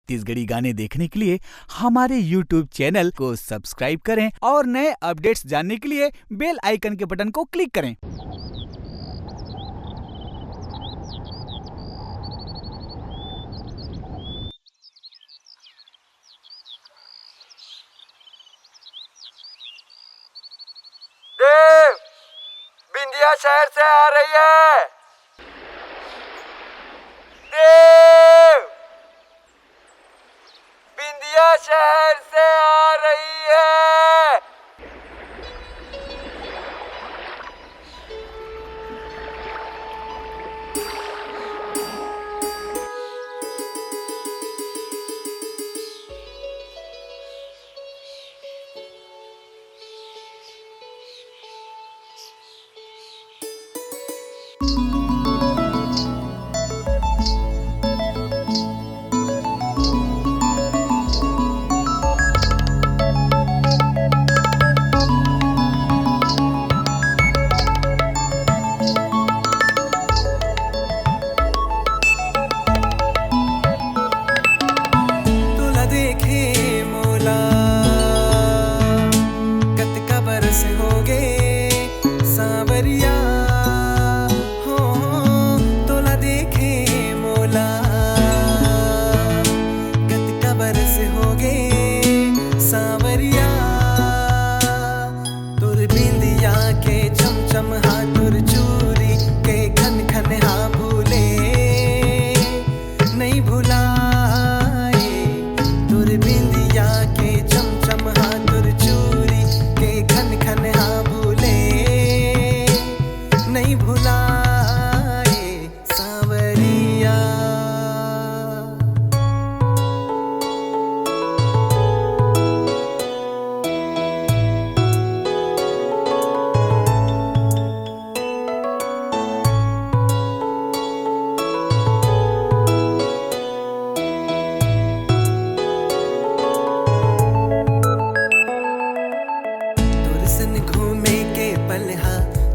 छत्तीसगढ़ी गाने देखने के लिए हमारे YouTube चैनल को सब्सक्राइब करें और नए अपडेट्स जानने के लिए बेल आइकन के बटन को क्लिक करें। देव, बिंदिया शहर से आ रही है। देव, बिंदिया शहर से आ रही है।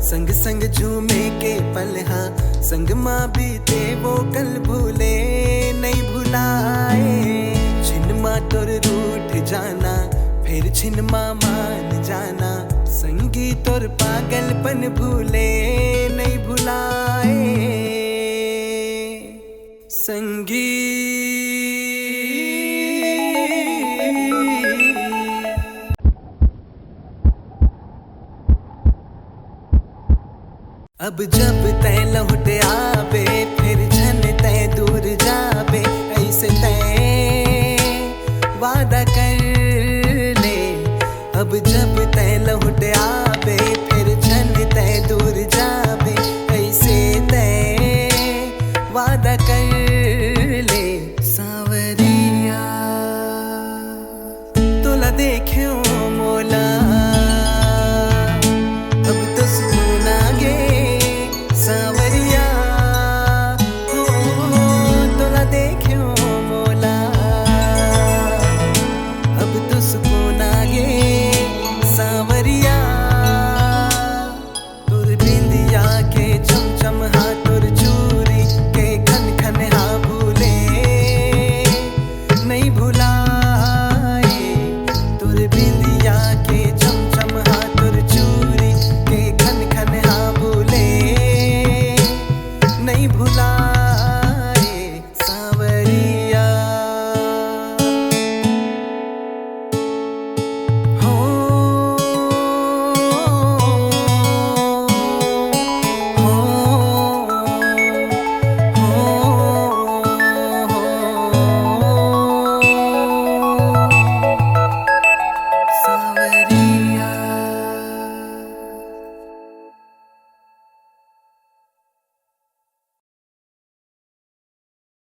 संग संग झूमे के पल हाँ, संग माँ बीते वो कल भूले नहीं भुलाए। छिन माँ तोर रूठ जाना, फिर छिन माँ मान जाना, संगी तोर पागलपन भूले नहीं भुलाए। संगी अब जब तय लौट आवे, फिर झन तय दूर जावे, ऐसे तय वादा कर ले। अब जब